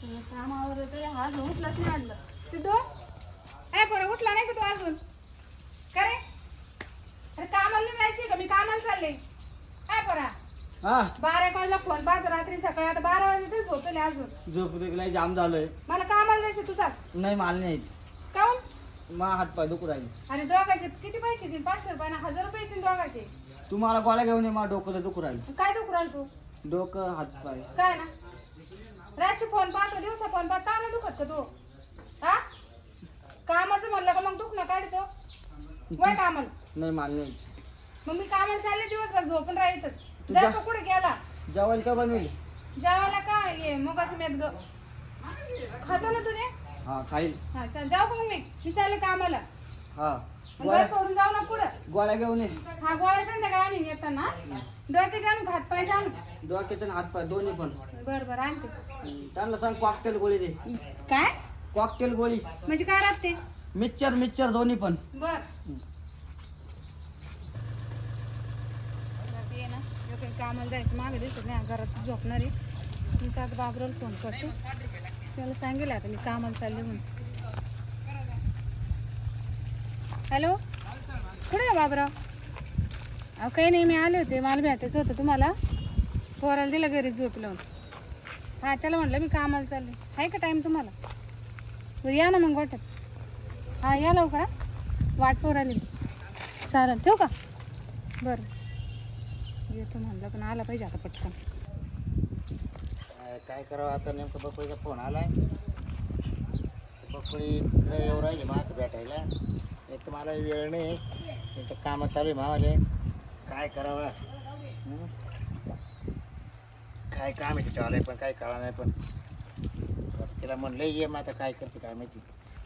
कामावर तरी हात उठलाच नाही आणलं सिद्धू. ए पोरं उठला नाही का तू अजून? का रे? अरे कामाला नाही जायची का? मी कामाला चालले. काय पोरा? हा 12 वाजला फोन पाहतो रात्री सकाळी, आता 12 वाजले तरी झोपले अजून. झोप लय जाम झालोय. मला कामाला जायचं तुझा. नाही माल नाही काऊन? मा हात पाय दुखू राहिले. आणि दोघांचे किती पैसे देतील? 500 रुपये ना 1000 रुपये येतील दोघांचे. तुम्हाला गोळ्या घेऊन ये. मा डोकं दुखू राहिलं. काय दुखू राहिलं तू? डोकं हात पाय. काय ना रात्री फोन पाहतो, दिवसा फोन पाहतो, का नाही दुखत का तू? हा कामाचं म्हणलं का मग दुखणं काढतो वय कामाला. नाही माल नाही. मग मी कामाला चालले दिवसभर झोपून राहायचं. तुझ्या- जर का कुठे गेला जेवण का बनवेल? जेवायला काय ये मुगाचं मेद ग खातो ना तुझे. हा खाईल. हा चल जाऊ का मग मी चालले कामाला. हा घर गोळ्या सोडून जाऊ ना पुढं. गोळ्या घेऊन ये. हा गोळ्या संध्याकाळी आणून येताना डोक्याचे आणू हात पाय आणू. डोक्याचे आणि हात पाय दोन्ही पण. बरं बरं आणते. त्यांना सांग कॉकटेल गोळी दे. काय कॉकटेल गोळी. म्हणजे काय राहते? मिक्सचर दोन्ही पण. बर ये ना लोक कामाला जायचं मागे दिसत नाही घरात झोपणारी. मी आता बाबराला फोन करते, त्याला सांगेल आता मी कामाला चालले म्हणून. हॅलो कुठे आहे बाबराव? अहो काही नाही, मी आले होते, मला भेटायचं होतं तुम्हाला. पोराला दिलं घरी झोप लावून. हां त्याला म्हटलं मी कामाला चालले. आहे का टाईम तुम्हाला? बरं या ना मग गोठ्यात. हां या लवकर. वाट पोराली चालेल, ठेवू का? बरं येतो म्हणलं पण आला पाहिजे आता पटकन. काय करावं आता? नेमकं बकुळीचा फोन आलाय. बकुळी इकडे येऊ राहिली मला भेटायला. एक तर मला वेळ नाही, एक तर कामं चालू आहे मावाले. काय करावं? काय काम आहे तिच्यावाले पण काही कळा नाही. पण आता तिला म्हणलं ये, मग आता काय करते काय माहिती.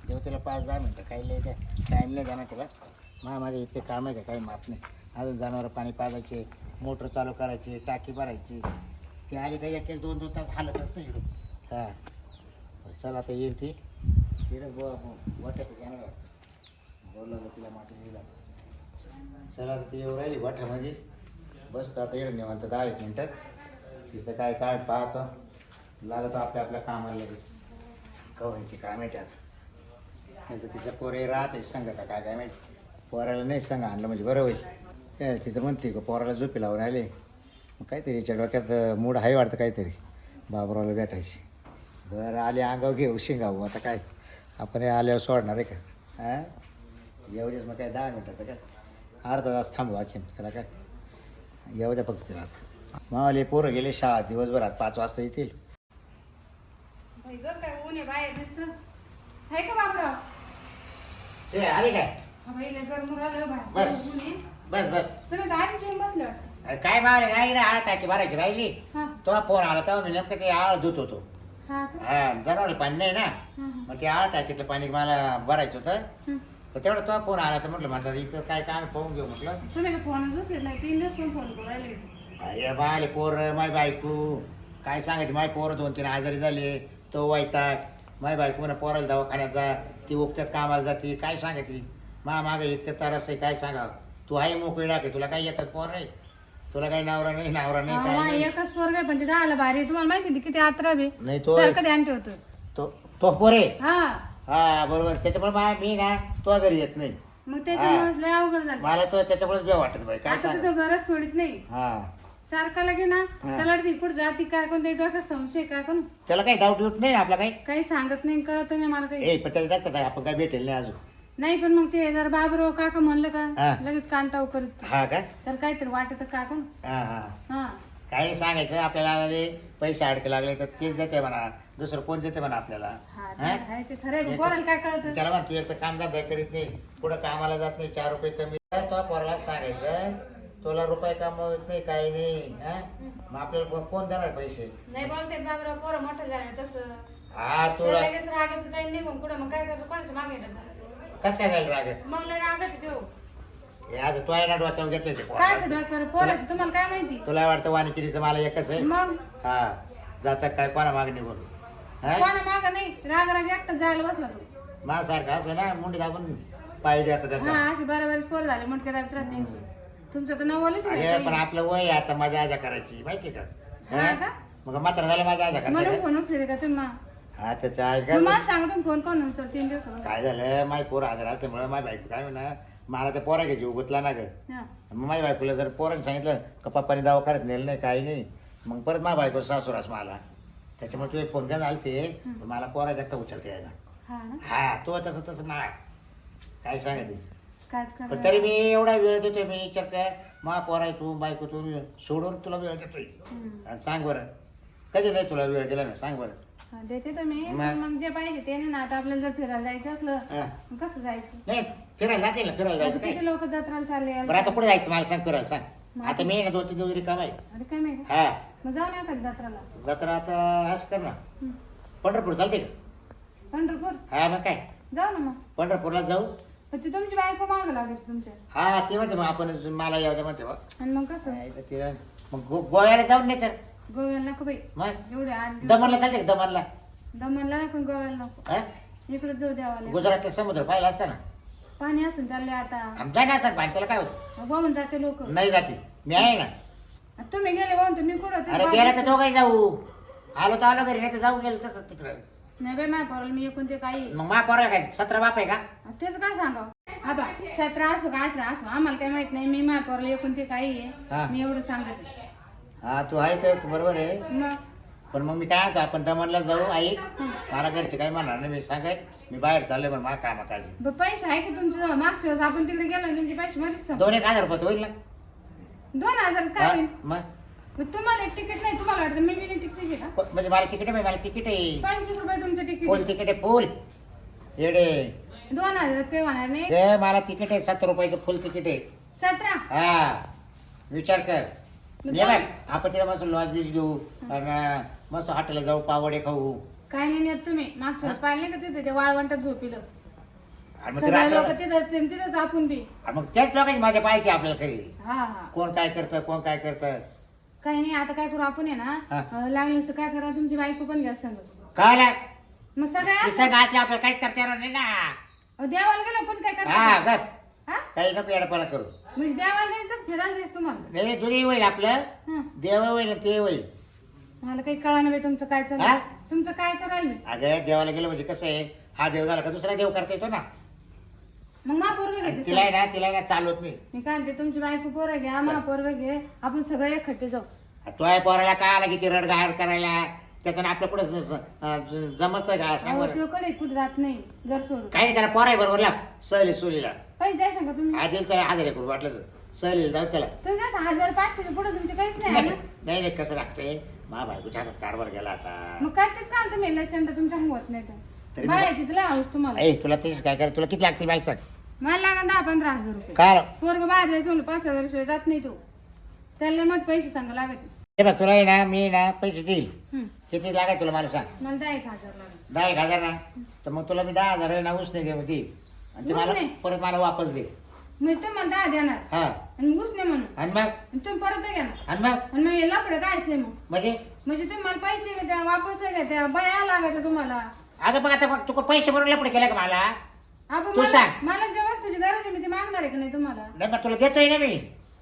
जेव्हा तिला 5-10 मिनटं काही लय काय टाईम नाही जाणार तिला. माझे इतके काम आहे का काही माप नाही. अजून जनावरं पाणी पाजायचे, मोटर चालू करायची, टाकी भरायची. ती आली काही 1-2 तास हालतच नाही इकडून. हां चल आता येईल ती. तिथंच वाट्यात जाणार बोललं तिला माती दिला. चला आता ती येऊ राहिली वाट्यामध्ये. बसतो आता येणं निवांत 10-1 मिनटात. तिचं काय काय पाहतो, लागतो आपल्या कामाला लगेच. कवायची काय माहिती आता. नाही तर तिच्या पोरे राहते सांगा का काय माहिती. पोराला नाही सांगा आणलं म्हणजे बरं होईल. तिथं म्हणते का पोराला झोपी लावून आले. मग काहीतरी याच्या डोक्यात मूड आहे वाटतं काहीतरी बाबरावला भेटायची. बरं आले अंगाव घेऊ शिंगावू. आता काय आपण आल्यावर सोडणार आहे का? हां येऊ देस मग काय 10 मिनटात काय अर्धा तास थांबू आखीन त्याला काय. येऊ द्या फक्त तिला. आता मावाले पोरं गेले शाळा दिवसभरात 5 वाजता येतील. भाई ग काय ऊन आहे बाहेर दिसतं. आहे का बाबराव? ते आले काय? हा भाई लय गरम राहिलं बाहेर. बस. ऊन आहे. बस बस. तुम्ही दारी जेवून बसले वाटतं. अरे काय मावले नाही ना, आळ टाकी भरायची राहिली. हां तो फोन आला तेव्हा मी नेमकं ते आळ धुत होतो. हां का? हां जनावर पाणी नाही ना, हां मग ते आळ टाकीतलं पाणी मला भरायचं होतं. हां. तर तेवढं तो फोन आला तर म्हटलं माझा इथं काय काम पाहून घेऊ म्हटलं. तुम्ही तर फोनच उचलले नाही. 3 दिवस पण फोन करू राहिले. अरे बाले पोर माय बायको काय सांगायची. माय पोरं 2-3 आजारी झाले. तो वैताग. माय बायको म्हणा पोराला दवाखान्यात जा. ती उगत्यात कामाला जाते. काय सांगायची मागे इतकं तरस आहे काय सांगावं. तू आहे मोकळी टाके. तुला काही येतात पोर नाही. तुला काही नवरा नाही काय हा, नाही. एकच पोरग आहे पण ते दहाला भारी. तुम्हाला माहिती किती आत्र बे नाही तो सारखं ध्यान ठेवतो. तो पोरे. हा हा बरोबर. त्याच्यामुळे मी ना तो घरी येत नाही. मग त्याच्यामुळे लय अवघड झालं. मला तो त्याच्यामुळेच बेव वाटत बाई काय आता सांग. तो घरच सोडित नाही. हा सारखा लगे ना त्याला वाटतं इकडे जाती काय कोण ते डोक्यात संशय काय कोण त्याला काही डाऊट येत नाही आपला काही. काही सांगत नाही कळत नाही मला काही. पण त्याला जातात आपण काय भेटेल नाही अजून. नाही पण मग ते जर बाबरो काका म्हणलं का हा. लगेच कांटाव करत. हा का? तर काहीतरी वाटत का कोण. हा हा हा काही सांगायचं आपल्याला पैसे अडके लागले तर तेच देते म्हणा. दुसरं कोण देते म्हणा आपल्याला. हा हा? आहे ते खरं आहे. पोराला काय कळत. त्याला म्हणा तू एक तर कामधंदा करीत नाही, पुढं कामाला जात नाही, 4 रुपये कमी. तो पोराला सांगायचं तुला रुपये कमवत नाही काही नाही. हा मग आपल्याला कोण देणार पैसे. नाही बोलते बाबराव पोरं मोठं झालं तसं. हा तर तुला लगेच रागात जाईल निघून कुठं मग काय करतो कोणाचं मागे येतात. कस काय झालं राग. मग लय रागात देऊ हे आज तो आहे ना डोक्यावर घेतले ते काय पोराला. डोक्यावर पोराचं तुम्हाला काय माहिती. तुला वाटतं वाणिकिरीचं मला एकच आहे. मग हा जातात काय कोणा मागणी निघून. हा कोणा माग नाही राग राग एकटाच जायला बसला तू. माझ्यासारखं असं ना मुंडी दाबून पाय द्या हा त्याचा. अशी बरोबर पोर झाले मोठे राहत त्यांची. तुमचं तर नवलच अरे पण आपलं वय आहे आता मजा आजा करायची माहिती का. हा का? मग मात्र झालं माझ्या आजा मला करायची. फोन उचले का तुम्ही हा त्याच्या ऐका मग मला सांगा तुम्ही फोन कोण सर 3 दिवसावर काय झालं माझी पोर हजर असल्यामुळे माझी बायको काय म्हणा मला त्या पोरा घ्यायची उगतला ना ग हा मग माझ्या बायकोला जर पोराने सांगितलं का पप्पाने दवाखान्यात नेलं नाही काही नाही मग परत माझ्या बायको सासूरास मला त्याच्यामुळे तुझे फोन काय झालं ते मला पोरा जास्त उचलते यायला हा ना हा तो तसं तसं मा काय सांगते कायच पण करा तरी मी एवढा वेळ देतोय मी विचार काय मा पोरा तू बायको तू सोडून तुला वेळ देतोय आणि सांग बरं कधी नाही तुला वेळ दिला ना सांग बरं हा देते तुम्ही मग? पण मग जे पाहिजे ते नाही ना आता आपल्याला जर फिरायला जायचं असलं हा. मग कसं जायचं नाही फिरायला जाते ना फिरायला आता जायचं काय किती लोक जत्राला चालले बरं आता कुठे जायचं मला सांग फिरायला सांग आता मी ना 2-3 दिवस रिकाम आहे अरे काय माहिती हा मग जाऊ नका जत्राला जत्रा आता असं कर ना हं. पंढरपूर चालते का पंढरपूर हा मग काय जाऊ ना मग पंढरपूरला जाऊ पण ती तुमची बायको माग लागेल तुमच्या हा ते म्हणते मग आपण मला यावं दे म्हणते बघ आणि मग कसं तिला मग गोव्याला जाऊन नाही तर गोव्याला नको बाई मग एवढे 8 दिवस दमनला चालते का दमनला दमनला नको गोव्याला नको हा इकडे जाऊ द्यावाला गुजरातचा समुद्र पाहिला असता ना पाणी असेल चालले आता आमचा ना असं पाणी त्याला काय होतं वाहून जाते लोक नाही जाते मी आहे ना तुम्ही गेले वाहून तर मी कुठं अरे गेला तर दोघंही जाऊ आलो तर आलो घरी नाही तर जाऊ गेलो तसं तिकडं नाही बाई माय पोराला मी एकूण ते काही मग मा पोरा काय 17 बाप आहे का तेच काय सांगाव आबा 17 असो का 18 असो आम्हाला काही माहित नाही मी माय पोराला एकूण ते काही हा. आहे मी एवढं सांगते हा तू आहे तर बरोबर आहे मग पण मग मी काय म्हणतो आपण दमनला जाऊ आई मला घरचे काही म्हणणार नाही मी सांगाय मी बाहेर चाललोय पण मला कामा काळजी पैसे आहे की तुमच्या जवळ? मागच्या वेळेस आपण तिकडे गेलो आणि तुमचे पैसे मध्येच संपले. 2-1 हजार रुपये होईल ना 2000 काय हा? होईल? मग मग तुम्हाला एक तिकीट नाही तुम्हाला वाटतं मी बिना तिकीट आहे का म्हणजे मला तिकीट आहे मला तिकीट आहे 25 रुपये तुमचं तिकीट फुल तिकीट आहे फुल येडे 2000 काही होणार नाही ते मला तिकीट आहे 7 रुपयाचं फुल तिकीट आहे 17 हा विचार कर मग ये बघ आपण तिला मस्त लॉज बीज घेऊ आणि मस्त हॉटेलला जाऊ पावडे खाऊ काय नाही नेत तुम्ही मागच्या वेळेस पाहिले का तिथे ते वाळवंटात झोपिलं आणि मग ते सगळे लोक रात्र- तिथंच तिथंच आपण बी आणि मग त्याच लोकांची माझ्या पाहायची आपल्याला खरी हा हा कोण काय करतं कोण काय करतं काही नाही आता काय करू आपण आहे हा. ना लागलं तर काय करा तुमची बायको पण घ्या सांग काय मग सगळ्या तिसरं गाठी आपल्याला काहीच करता येणार नाही ना देवाला गेलं पण काय हा करता गप हा काही नको येडपणा करू म्हणजे देवाला जायचं फिरायला जायचं तुम्हाला नाही दोन्ही होईल आपलं हा. देव होईल ना ते होईल मला काही कळा नाही तुमचं काय हा? चाललं तुमचं काय करायला मी अगं देवाला गेलं म्हणजे कसं आहे हा देव झाला का दुसरा देव करता येतो ना मग मा पोरग आणि घेते तिला आहे ना तिला आहे ना चालवत नाही मी काय म्हणते तुमची बायको पोरं घ्या मा पोरग घे आपण सगळे एकखट्टे जाऊ तो आहे पोराला काय आला किती रडगाड करायला त्याच्यानं आपलं कुठं जमत का सांग अहो, बरं तो कडे कुठे जात नाही घर सोडून काही नाही त्याला पोरा आहे बरोबर लाग सहली सोलीला पैसे जाय सांगा तुम्ही आधी त्याला 1000 करू वाटलं सहलीला जाऊ त्याला तुम्ही कसं 1500 पुढे तुमचे काहीच नाही आहे ना नाही नाही कसं लागतंय मा बायकोच्या हातात कारभार गेला आता मग करतेच का तुम्ही इलेक्शन तर तुमच्या होत नाही तरी तर बायाची तुला हाऊस तुम्हाला ऐ तुला तेच काय कर तुला किती लागतील मला सांग मला लागेल 10-15 हजार रुपये काय पोरग बाहेर जायचं म्हणलं 5000 शिवाय जात नाही तो त्याला मग पैसे सांगा लागत हे बघ तुला आहे ना मी ना पैसे देईल हं. किती लागाय तुला मला सांग मला 10,000 लागेल 10,000 ना तर मग तुला मी 10,000 आहे ना उसने दे दे आणि ते मला उसने? परत मला वापस दे म्हणजे तुम्हाला 10 देणार हा आणि घुस नाही म्हणून आणि मग आणि तुम्ही परत घ्या ना आणि मग आणि मग हे लफडं कायचंय मग म्हणजे म्हणजे तुम्हाला पैसे द्या वापस घ्या त्या बया लागत तुम्हाला अगं बघ आता बघ तू पैसे भरून लपडे केले का मला आपण तू मला सांग. मला ज्या वस्तूची गरज आहे मी ती मागणार आहे का नाही तुम्हाला नाही मग तुला देतोय ना मी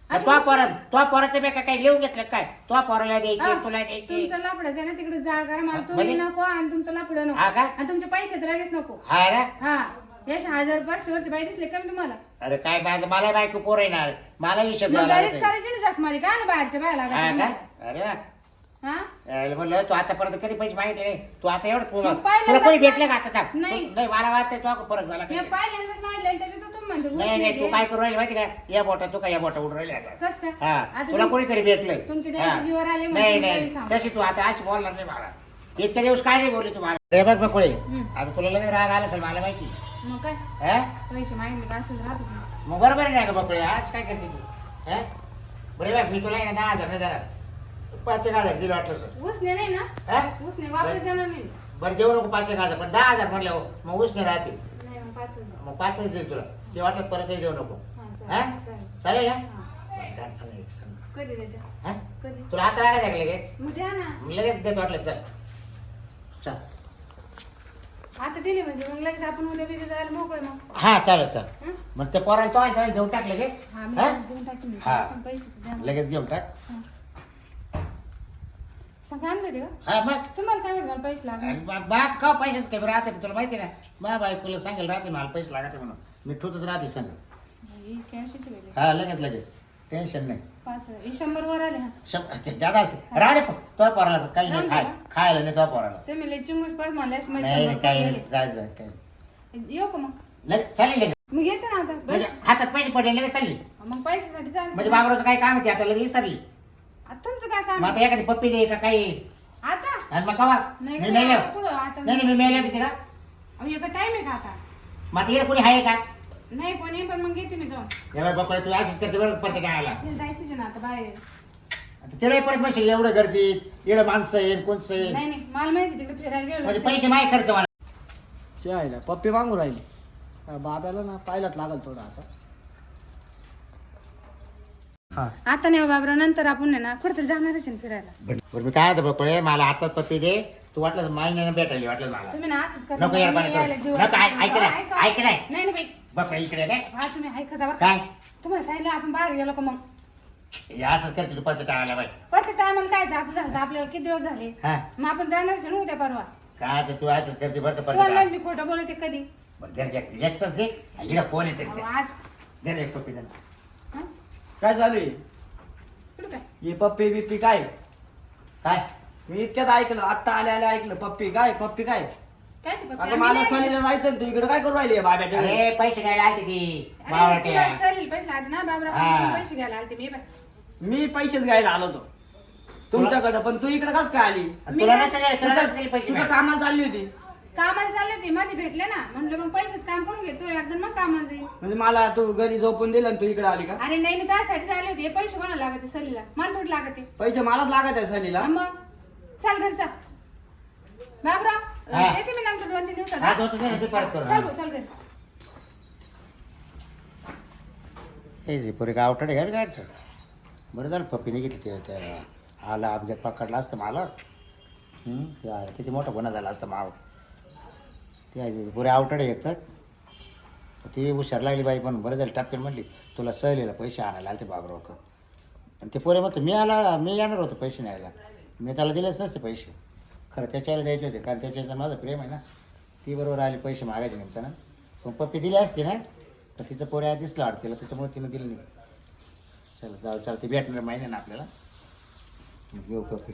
असं तो कसं? पोराचं मी काय लिहून घेतलं काय तो पोराला द्यायची हा, तुला द्यायची तुमचं लफडच आहे ना तिकडे जाळ करा मला तुम्ही म्हणजे? नको आणि तुमचं लफडं नको हा का आणि तुमचे पैसे तर लगेच नको हा ना हा यश 1500 वर्ष बाई दिसले का मी तुम्हाला अरे काय माझं मला बायको पोर येणार मला हिशोब मग द्यावा घरीच लागतोय. करायची ना जखमारी का ना बाहेरच्या बाया हा लागत का अरे वा. हा यायला म्हणलं तू आतापर्यंत कधी पैसे मागितले नाही तू आता एवढं तुला मग पहिल्यांदाच तुला कोणी भेटलं का आता थांब. नाही. नाही मला वाटतं तो फरक झाला मी का? पहिल्यांदाच मांडले त्याच्यात तुम्ही म्हणते नाही नाही तू काय करू राहिली माहिती का या बोटा तू काय या बोटा उडून राहिली आता कस काय हा आता तुला तुम- कोणीतरी भेटलंय तुमच्या हा. द्यायच्या जीवावर आले म्हणून नाही तुम्ही नाही काही सांगू. तशी तू आता अशी बोलणार नाही मला इतक्या दिवस काय नाही बोलली तुम्हाला रे बघ बकुळे हम्म. आता तुला लगेच राग आला असेल मला माहिती मग काय हा पैसे मागितले का असेल राहतो तुम्ही. मग बरोबर नाही का बकुळे आज काय करते तू हा बरे बघ मी तुला आहे ना 10,000 नाही देणार 5,000 दिलं वाटलं सर उसने नाही ना हा उसने वापस देणार नाही बरं देऊ नको 5,000 पण 10,000 म्हणलं मग उसने राहते नाही मग 5,000 मग 5च देईल तुला ते वाटलं परत देऊ नको हा, हा चालेल. चालेल ना हा. बरं, डान्स सांग एक सांग. कधी देते हा? कधी तुला आता लागायचं आहे का लगेच मग द्या ना मग लगेच देत वाटलं चल चल आता दिली म्हणजे मग लगेच आपण उद्या बिद्या जायला मोकळे मग हा चालेल चल हं? मग ते पोराला तो आहे घेऊन टाक लगेच हा मी हा? देऊन टाकून देते. हा. पण पैसे तर द्या ना. लगेच घेऊन टाक हा. सगळं आणलं ते का हा मग तुम्हाला काय माहिती मला पैसे लागले अरे बात का पैसेच काही राहते तुला माहिती ना माझ्या बायकोला सांगेल राहते मला पैसे लागायचे म्हणून मी ठेवतच राहते सांग कॅशची वेगळी हा लगेच लगेच टेन्शन नाही 5,000 हे 100 वर आले हा जागा राहते तो पोराला काही नाही खायला नाही तो पोराला ते मी लेचिंगच पड म्हणल्यास नाही काही नाही जाय जाय काही येऊ का मग लगेच चालेल लगेच मी घेते ना आता म्हणजे हातात पैसे पडले लगेच चालली मग पैशासाठी चालते म्हणजे बाबराचं काय काम आहे आता लगेच विसरली आता तुमचं काय काम मग आता एखादी पप्पी दे का काही आता आणि मग कवा नाही मी मेल्या पुढं आता नाही मी मेल्या किती का अहो, एका टाइम आहे का आता मग आता इकडे कोणी आहे का नाही कोणी पण मग घेते मी जाऊन एवढ्या बकडे तू अशीच करते बरं पडते काय आला तिला जायचंच आहे ना आता बाहेर आता तिकडे परत म्हणशील एवढं गर्दी इकडे माणसं येईल कोणचं येईल नाही नाही मला माहिती तिकडे फिरायला म्हणजे गेलो पैसे माय खर्च मला शिवायला पप्पी मागू राहिली बाब्याला ना पाहिलाच लागल थोडं आता हा आता नाही हो बाबरा नंतर आपण आहे ना कुठेतरी जाणारच आहे ना फिरायला बरं मी काय होतं बकडे मला आताच पप्पी दे तू वाटलं महिन्यानं भेटायला वाटलं मला तुम्ही ना असंच करा. नको यार मी यायला पाणी जीवावर नको ऐक येतं. नाही ऐका. ऐक नाही नाही ना बाई बकडे इकडे काय हा तुम्ही ऐका जा बरं. काय तुम्हाला सांगितलं आपण बाहेर गेलो का मग हे असंच करते तू पद्धत आला बाई परत टायमाला काय जात झालं आपल्याला किती दिवस झाले हा मग आपण जाणारच आहे ना उद्या परवा काय तर तू असंच करते बरं का तुम्हाला पद्धत माहिती मी खोटं बोलते कधी बरं दे एकच दे इकडे फोन येते अहो, आज दे रे एक पप्पी दे हा? काय चालू आहे कुठं काय ही पप्पी बिप्पी काय काय मी इतक्यात ऐकलं आत्ता आल्या ऐकलं पप्पी काय पप्पी काय काय ते पप्पा? आता आम्ही मला नाही- सनीला जायचं ना, तू इकडे काय करू राहिली बाब्याच्या घरी? अरे पैसे घ्यायला आलती ती अरे, बावळट्या तुला सरी पैसे आले ना बाबरा हा. पैसे घ्यायला आलते मी बाई. मी पैसेच घ्यायला आलो होतो तुमच्याकडे पण तू इकडे कस काय आली मी तुला काय- नसेल दिले, तुला नसेल दिले पैसे तुझ्या काय? कामाला चालली होती कामाला चालले ते मध्ये भेटले ना म्हणलं मग पैसेच काम करून घे तू एकदा मग कामाला जाईल म्हणजे मला तू घरी झोपून दिलं आणि तू इकडे आली का अरे नाही मी त्यासाठी आले होते पैसे कोणाला लागते सलीला मला थोडी लागते पैसे मलाच लागत आहे सनीला मग चल घरी चल बाबरा हा. येते मी नंतर 2-3 दिवसात हा हा? तो तुझं ते परत करू चल भाऊ, चल घरी हे जे पुरे गावठाडे गाडी गाडचं बरं झालं पप्पीने घेतली त्या आला अपघात पकडला असतं मला त्या किती मोठा गुन्हा झाला असतं माव ते पुरे आवटाडे येतात ती हुशार लागली बाई पण बरं झालं टपक्यान म्हणली तुला सहलीला पैसे आणायला आले ते बाबराव आणि ते पोरे म्हणतो मी येणार होतो पैसे न्यायला मी त्याला दिलेच नसते पैसे खरं त्याच्याला द्यायचे होते कारण त्याच्याचं माझं प्रेम आहे ना ती बरोबर आली पैसे मागायचे निमताना पण पप्पी दिली असते ना तर तिचं पोरे आधीच लाड तिला त्याच्यामुळे तिनं दिलं नाही चला जाऊ चला ते भेटणार महिन्यानं आपल्याला घेऊ पप्पी